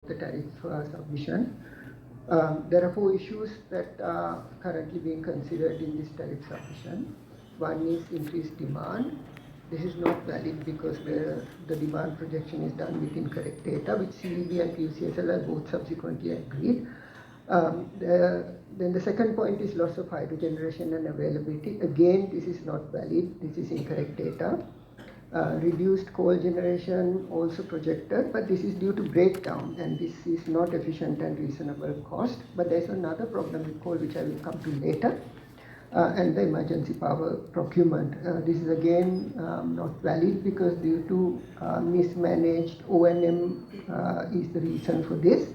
the tariff submission. There are 4 issues that are currently being considered in this tariff submission. One is increased demand. This is not valid because the demand projection is done with incorrect data, which CEB and PUCSL have both subsequently agreed. Then the second point is loss of hydro generation and availability. Again, this is not valid. This is incorrect data. Reduced coal generation also projected, but this is due to breakdown, and this is not efficient and reasonable cost. But there's another problem with coal, which I will come to later, and the emergency power procurement. This is again not valid because due to mismanaged O&M is the reason for this.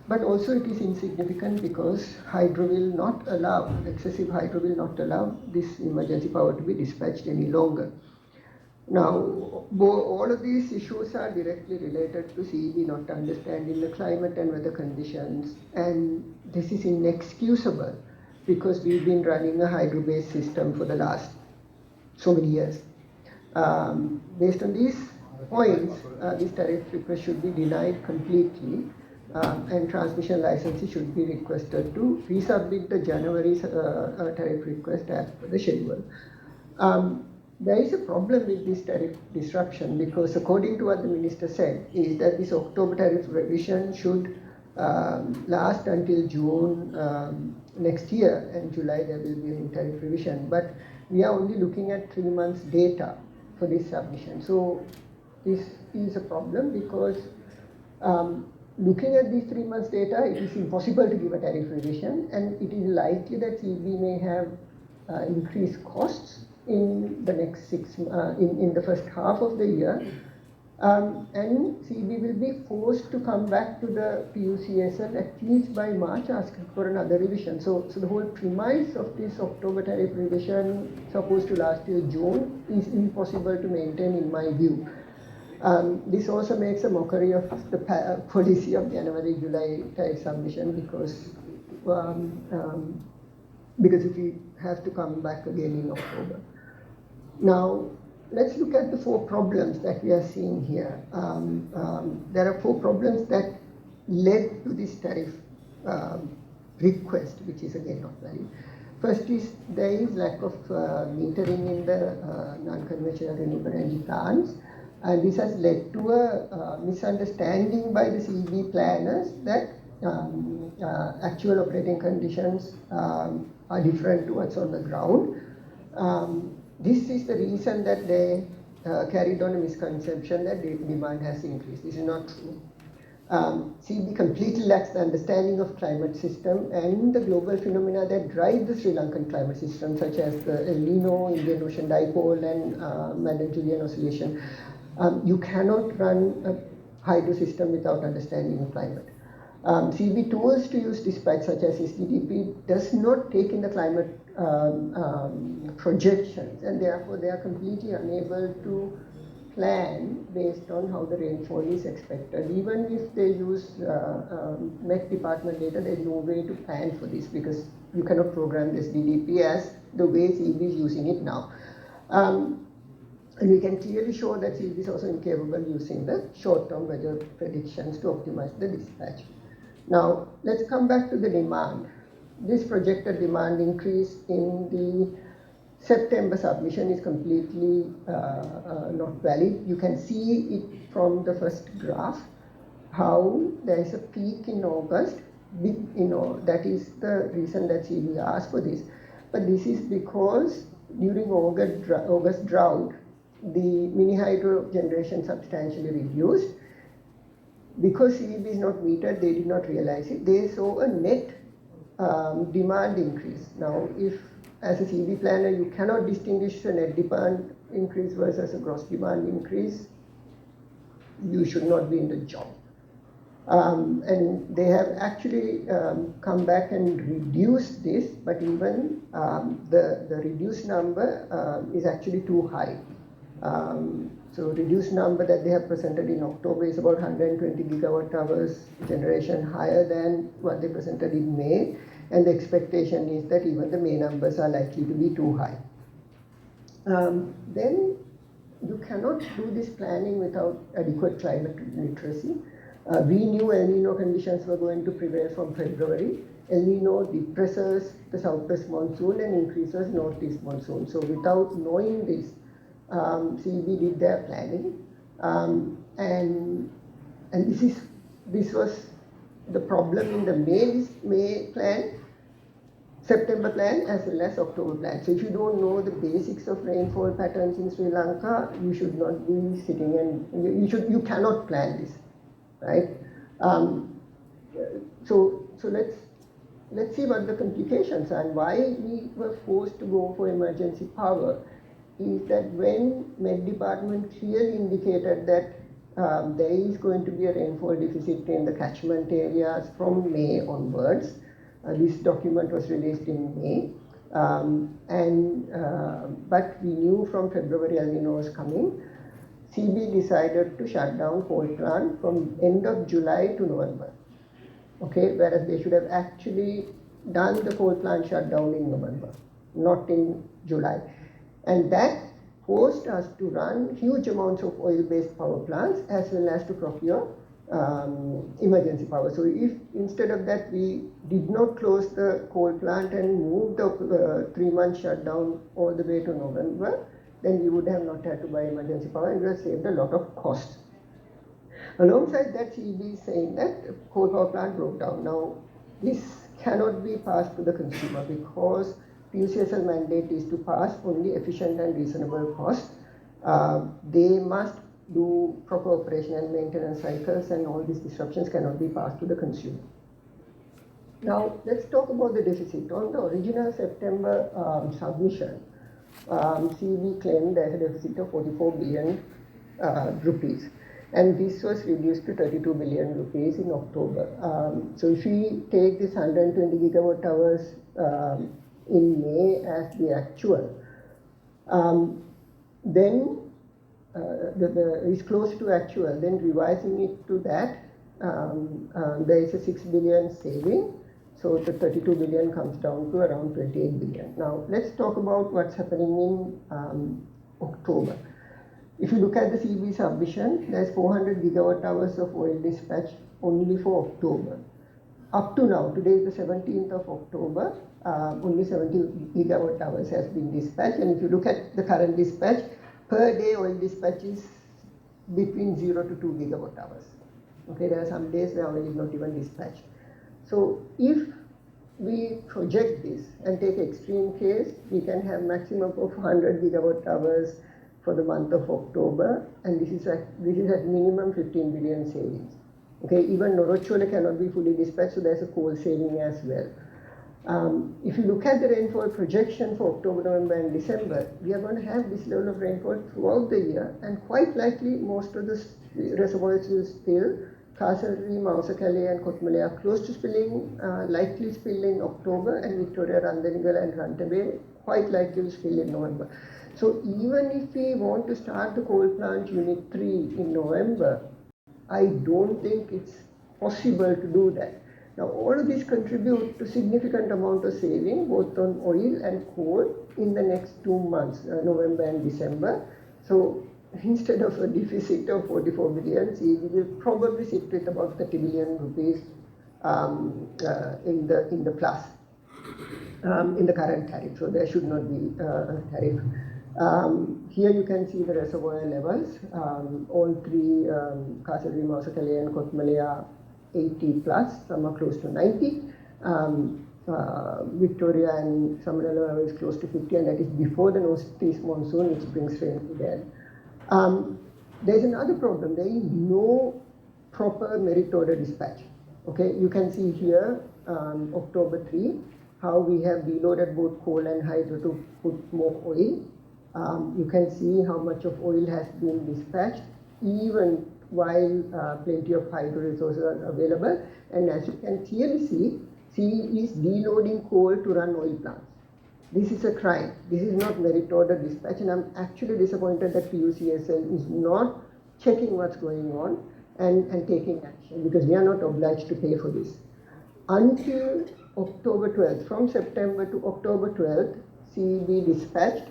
But also it is insignificant because hydro will not allow, excessive hydro will not allow this emergency power to be dispatched any longer. Now, all of these issues are directly related to CEB not understanding the climate and weather conditions, and this is inexcusable because we've been running a hydro-based system for the last so many years. Based on these points, this tariff request should be denied completely, and transmission licenses should be requested to resubmit the January tariff request as per the schedule. There is a problem with this tariff disruption because according to what the minister said is that this October tariff revision should last until June next year, and July there will be a new tariff revision. But we are only looking at 3 months data for this submission. So this is a problem because looking at these 3 months data, it is impossible to give a tariff revision, and it is likely that CEB may have increased costs in the next in the first half of the year, and CEB will be forced to come back to the PUCSL at least by March asking for another revision. So the whole premise of this October tariff revision supposed to last till June is impossible to maintain in my view. This also makes a mockery of the policy of January-July tariff submission because if we have to come back again in October. Now, let's look at the 4 problems that we are seeing here. There are 4 problems that led to this tariff request, which is again not valid. First is there is lack of metering in the non-conventional renewable energy plants, and this has led to a misunderstanding by the CEB planners that actual operating conditions are different to what's on the ground. This is the reason that they carried on a misconception that demand has increased. This is not true. CEB completely lacks the understanding of climate system and the global phenomena that drive the Sri Lankan climate system, such as the El Nino, Indian Ocean Dipole, and Madden-Julian oscillation. You cannot run a hydro system without understanding climate. CEB tools to use dispatch such as SDDP does not take in the climate projections, and therefore they are completely unable to plan based on how the rainfall is expected. Even if they use Met Department data, there is no way to plan for this because you cannot program this SDDP as the way CEB is using it now. And we can clearly show that CEB is also incapable of using the short-term weather predictions to optimize the dispatch. Now, let's come back to the demand. This projected demand increase in the September submission is completely not valid. You can see it from the first graph, how there is a peak in August. That is the reason that CEB asked for this. But this is because during August drought, the mini hydro generation substantially reduced. Because CEB is not metered, they did not realize it. They saw a net demand increase. Now, if as a CEB planner you cannot distinguish a net demand increase versus a gross demand increase, you should not be in the job. And they have actually come back and reduced this, but even the reduced number is actually too high. So reduced number that they have presented in October is about 120 gigawatt hours generation, higher than what they presented in May, and the expectation is that even the May numbers are likely to be too high. Then you cannot do this planning without adequate climate literacy. We knew El Nino conditions were going to prevail from February. El Nino depresses the southwest monsoon and increases northeast monsoon. So without knowing this, CB did their planning, and this was the problem in the May plan, September plan, as well as October plan. So if you don't know the basics of rainfall patterns in Sri Lanka, you should not be sitting and you cannot plan this, right? So let's see what the complications are and why we were forced to go for emergency power. Is that when Met Department clearly indicated that there is going to be a rainfall deficit in the catchment areas from May onwards. This document was released in May, but we knew from February El Nino was coming. CB decided to shut down coal plant from end of July to November. Okay, whereas they should have actually done the coal plant shutdown in November, not in July. And that forced us to run huge amounts of oil-based power plants as well as to procure emergency power. So if instead of that we did not close the coal plant and move the 3-month shutdown all the way to November, then we would have not had to buy emergency power and we would have saved a lot of costs. Alongside that, CB is saying that coal power plant broke down. Now, this cannot be passed to the consumer because PUCSL mandate is to pass only efficient and reasonable cost. They must do proper operation and maintenance cycles, and all these disruptions cannot be passed to the consumer. Now, let's talk about the deficit. On the original September submission, CB claimed there's a deficit of 44 billion rupees. And this was reduced to 32 billion rupees in October. So if we take this 120 gigawatt hours in May as the actual, then is close to actual, then revising it to that, there is a 6 billion saving. So the 32 billion comes down to around 28 billion. Now let's talk about what's happening in October. If you look at the CB submission, there's 400 gigawatt hours of oil dispatch only for October. Up to now, today is the 17th of October, only 70 gigawatt hours has been dispatched. And if you look at the current dispatch, per day oil dispatch is between 0 to 2 gigawatt hours. Okay, there are some days where oil is not even dispatched. So if we project this and take extreme case, we can have maximum of 100 gigawatt hours for the month of October, and this is at minimum 15 billion savings. Okay, even Norochole cannot be fully dispatched, so there's a coal saving as well. If you look at the rainfall projection for October, November, and December, we are going to have this level of rainfall throughout the year, and quite likely most of the reservoirs will spill. Kasarri, Mausakale, and Kotmale are close to spilling, likely spill in October, and Victoria, Randanigal, and Rantabe quite likely will spill in November. So even if we want to start the coal plant unit 3 in November, I don't think it's possible to do that. Now all of these contribute to significant amount of saving both on oil and coal in the next 2 months, November and December. So instead of a deficit of 44 billion, we will probably sit with about 30 billion rupees in the plus in the current tariff. So there should not be a tariff. Here you can see the reservoir levels. All three, Kasarri, Mausakale, and Kotmale are 80 plus, some are close to 90. Victoria and Samanala is close to 50, and that is before the northeast monsoon, which brings rain to them. There's another problem. There is no proper merit order dispatch. Okay, you can see here October 3 how we have deloaded both coal and hydro to put more oil. You can see how much of oil has been dispatched even while plenty of hydro resources are available. And as you can clearly see, CE is deloading coal to run oil plants. This is a crime. This is not merit order dispatch, and I'm actually disappointed that PUCSL is not checking what's going on and taking action, because we are not obliged to pay for this. Until October 12th, from September to October 12th, CEB dispatched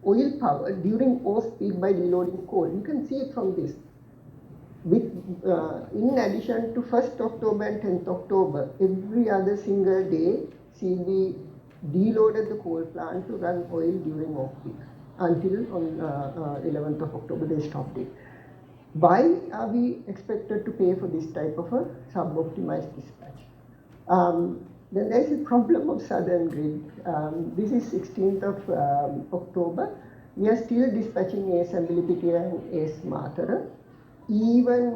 oil power during off-peak by deloading coal. You can see it from this. with, in addition to 1st October and 10th October, every other single day, CB deloaded the coal plant to run oil during off-peak until on 11th of October they stopped it. Why are we expected to pay for this type of a sub-optimized dispatch? Then there is a problem of Southern Grid. This is 16th of October. We are still dispatching AS Ambilipitia and AS Matara, even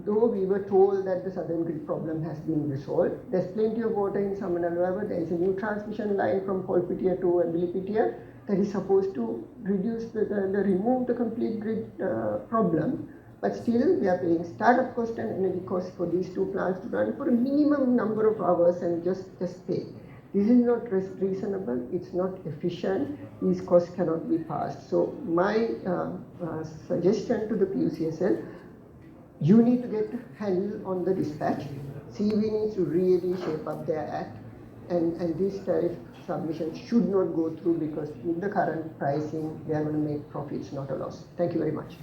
though we were told that the Southern Grid problem has been resolved. There's plenty of water in Samanalawa. There is a new transmission line from Kolpitia to Ambilipitia that is supposed to reduce remove the complete grid problem. But still, we are paying startup cost and energy cost for these two plants to run for a minimum number of hours and just pay. This is not reasonable, it's not efficient, these costs cannot be passed. So my suggestion to the PUCSL, you need to get a handle on the dispatch. CV needs to really shape up their act, and this tariff submission should not go through, because with the current pricing, they are going to make profits, not a loss. Thank you very much.